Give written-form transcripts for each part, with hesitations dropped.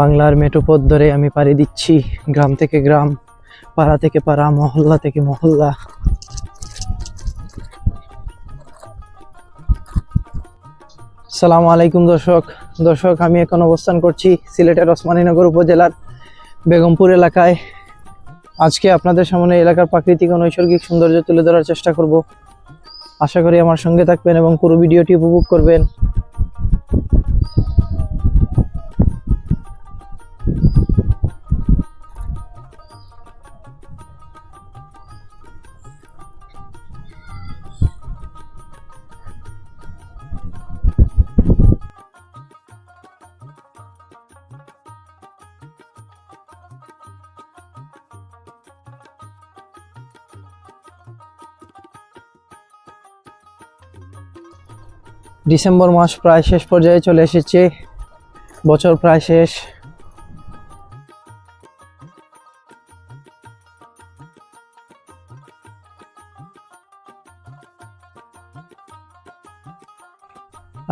বাংলার মেঠোপথ ধরে আমি পাড়ি দিচ্ছি, গ্রাম থেকে গ্রাম, পাড়া থেকে পাড়া, মহল্লা থেকে মহল্লা। আসসালামু আলাইকুম দর্শক, আমি এখন অবস্থান করছি সিলেটের ওসমানীনগর উপজেলার বেগমপুর এলাকায়। আজকে আপনাদের সামনে এলাকার প্রাকৃতিক ও নৈসর্গিক সৌন্দর্য তুলে ধরার চেষ্টা করব। আশা করি আমার সঙ্গে থাকবেন এবং পুরো ভিডিওটি উপভোগ করবেন। ডিসেম্বর মাস প্রায় শেষ পর্যায়ে চলে এসেছে, বছর প্রায় শেষ।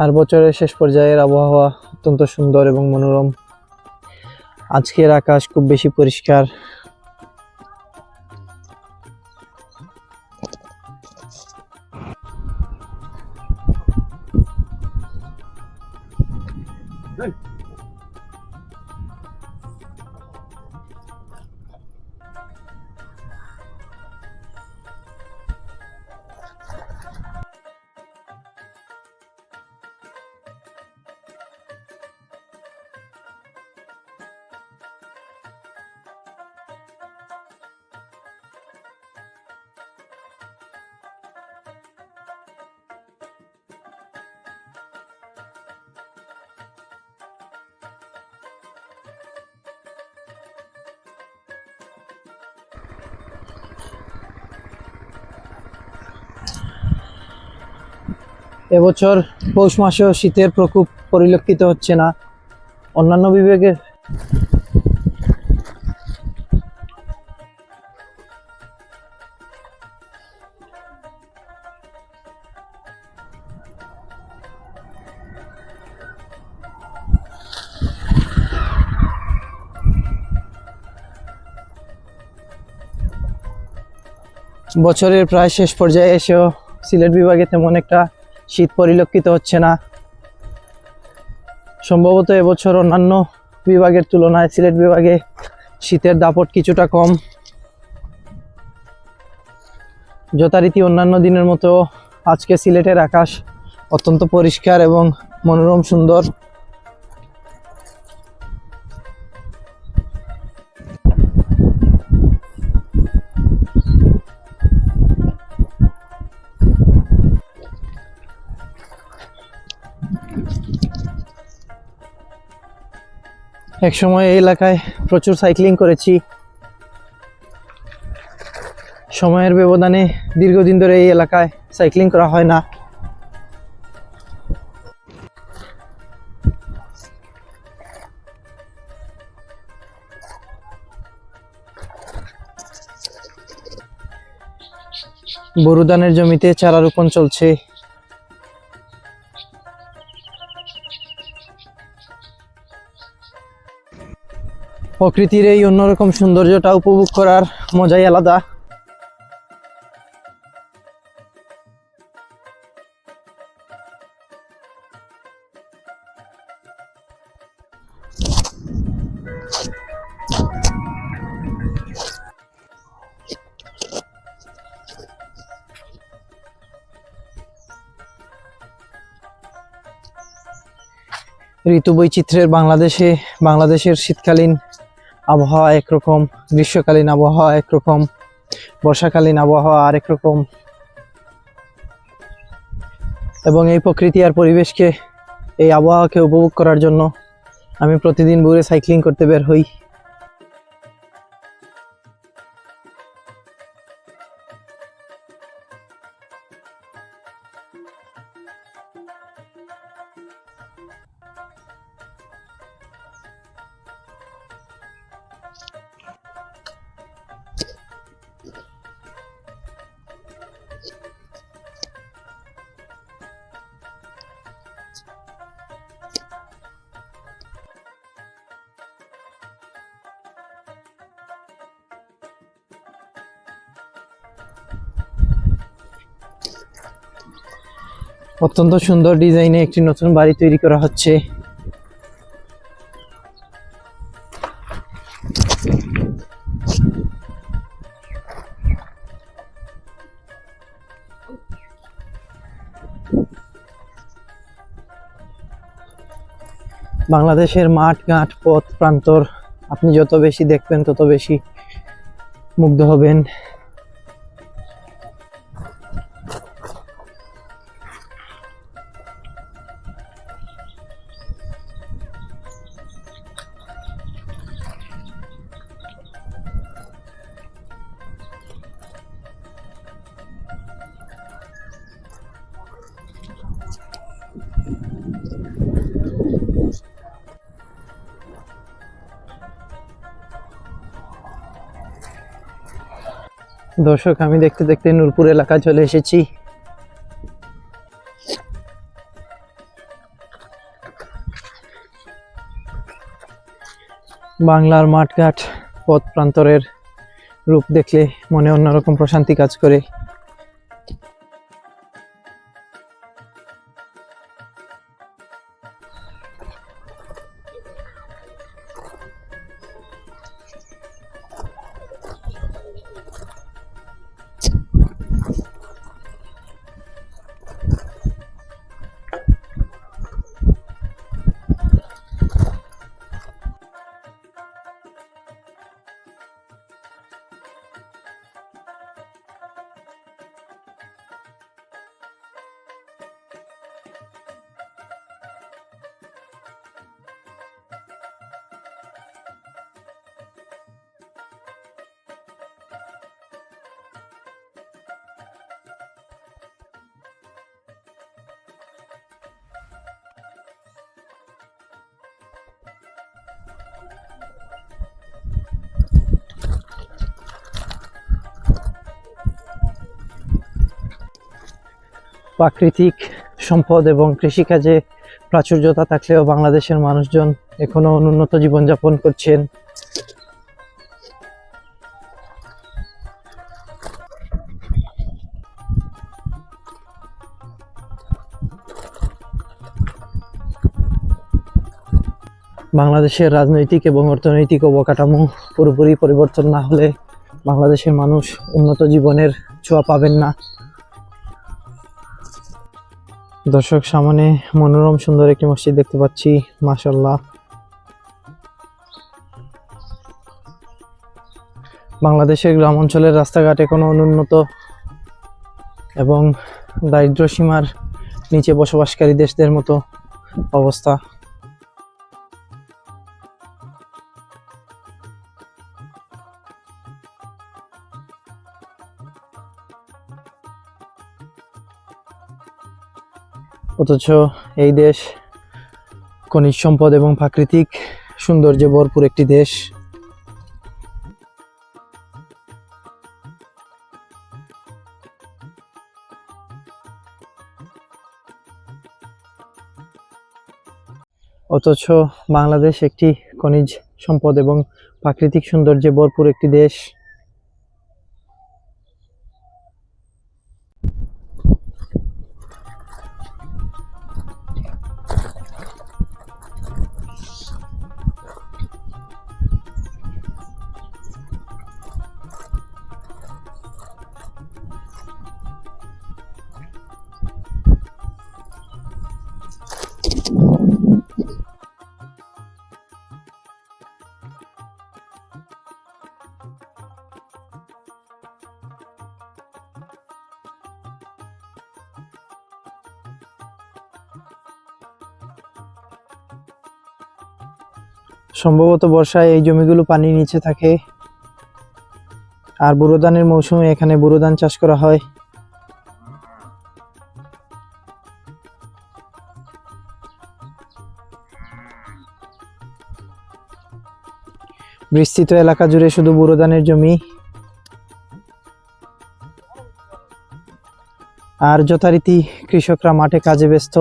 আর বছরের শেষ পর্যায়ের আবহাওয়া অত্যন্ত সুন্দর এবং মনোরম। আজকের আকাশ খুব বেশি পরিষ্কার। এবছর পৌষ মাসেও শীতের প্রকোপ পরিলক্ষিত হচ্ছে না। অন্যান্য বিভাগের বছরের প্রায় শেষ পর্যায়ে এসেও সিলেট বিভাগে তেমন একটা শীত পরিলক্ষিত হচ্ছে না। সম্ভবত এবছর অন্যান্য বিভাগের তুলনায় সিলেট বিভাগে শীতের দাপট কিছুটা কম। যথারীতি অন্যান্য দিনের মতো আজকে সিলেটের আকাশ অত্যন্ত পরিষ্কার এবং মনোরম সুন্দর। এক সময় এই এলাকায় প্রচুর সাইক্লিং করেছি। সময়ের ব্যবধানে দীর্ঘদিন ধরে এই এলাকায় সাইক্লিং করা হয় না। বোরো ধানের জমিতে চারা রোপণ চলছে। প্রকৃতির এই অন্যরকম সৌন্দর্যটা উপভোগ করার মজাই আলাদা। ঋতু বৈচিত্র্যের বাংলাদেশের শীতকালীন আবহাওয়া একরকম, গ্রীষ্মকালীন আবহাওয়া একরকম, বর্ষাকালীন আবহাওয়া আরেক রকম। এবং এই প্রকৃতি আর পরিবেশকে, এই আবহাওয়াকে উপভোগ করার জন্য আমি প্রতিদিন ভোরে সাইক্লিং করতে বের হই। অত্যন্ত সুন্দর ডিজাইনে একটি নতুন বাড়ি তৈরি করা হচ্ছে। বাংলাদেশের মাঠ ঘাট পথ প্রান্তর আপনি যত বেশি দেখবেন তত বেশি মুগ্ধ হবেন। দর্শক, আমি দেখতে দেখতে নূরপুর এলাকায় চলে এসেছি। বাংলার মাঠঘাট পথ প্রান্তরের রূপ দেখলে মনে অন্যরকম প্রশান্তি কাজ করে। প্রাকৃতিক সম্পদ এবং কৃষিকাজে প্রাচুর্যতা থাকলেও বাংলাদেশের মানুষজন এখনো অনুন্নত জীবনযাপন করছেন। বাংলাদেশের রাজনৈতিক এবং অর্থনৈতিক অবকাঠামো পুরোপুরি পরিবর্তন না হলে বাংলাদেশের মানুষ উন্নত জীবনের ছোঁয়া পাবেন না। দর্শক, সামনে মনোরম সুন্দর একটি মসজিদ দেখতে পাচ্ছি, মাশাআল্লাহ। বাংলাদেশের গ্রাম অঞ্চলের রাস্তাঘাট এখনো অনুন্নত এবং দারিদ্র্য সীমার নিচে বসবাসকারী দেশদের মতো অবস্থা। অথচ এই দেশ খনিজ সম্পদ এবং প্রাকৃতিক সৌন্দর্যে ভরপুর একটি দেশ। অথচ বাংলাদেশ একটি খনিজ সম্পদ এবং প্রাকৃতিক সৌন্দর্যে ভরপুর একটি দেশ। সম্ভবত বর্ষায় এই জমিগুলো পানির নিচে থাকে, আর বোরো ধানের মৌসুমে এখানে বোরো ধান চাষ করা হয়। বিস্তৃত এলাকা জুড়ে শুধু বোরো ধানের জমি, আর যথারীতি কৃষকরা মাঠে কাজে ব্যস্ত।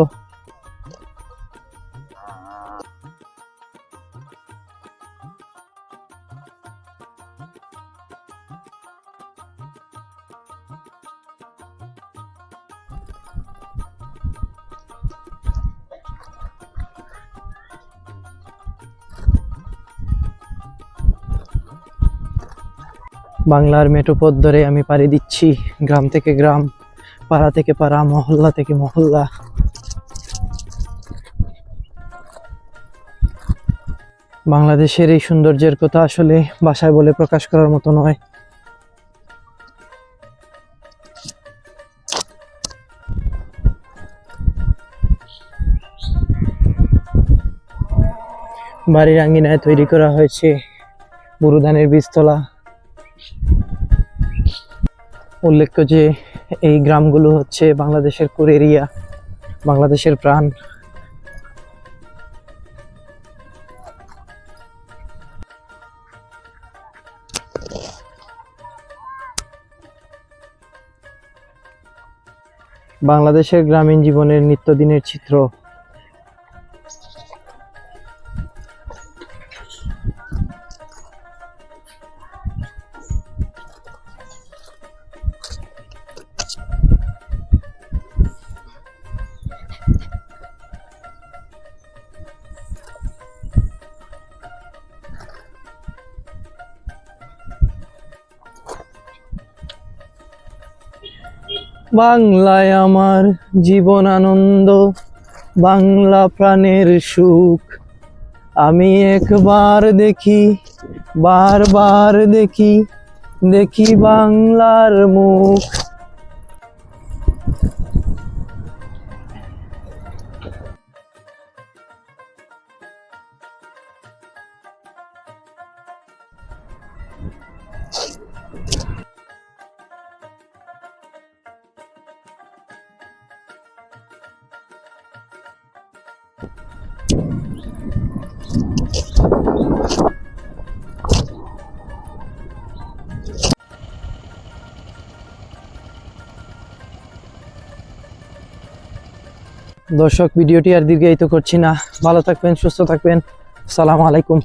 বাংলার মেঠোপথ ধরে আমি পাড়ি দিচ্ছি, গ্রাম থেকে গ্রাম, পাড়া থেকে পাড়া, মহল্লা থেকে মহল্লা। বাংলাদেশের এই সৌন্দর্যের কথা আসলে ভাষায় বলে প্রকাশ করার মতো নয়। বাড়ির আঙ্গিনায় তৈরি করা হয়েছে বোরো ধানের বীজতলা। উল্লেখ্য যে এই গ্রামগুলো হচ্ছে বাংলাদেশের কোর এরিয়া, বাংলাদেশের প্রাণ। বাংলাদেশের গ্রামীণ জীবনের নিত্যদিনের চিত্র। বাংলায় আমার জীবন আনন্দ, বাংলা প্রাণের সুখ। আমি একবার দেখি, বারবার দেখি, দেখি বাংলার মুখ। দর্শক, ভিডিওটি আর দীর্ঘায়িত করছি না। ভালো থাকবেন, সুস্থ থাকবেন। আসসালামু আলাইকুম।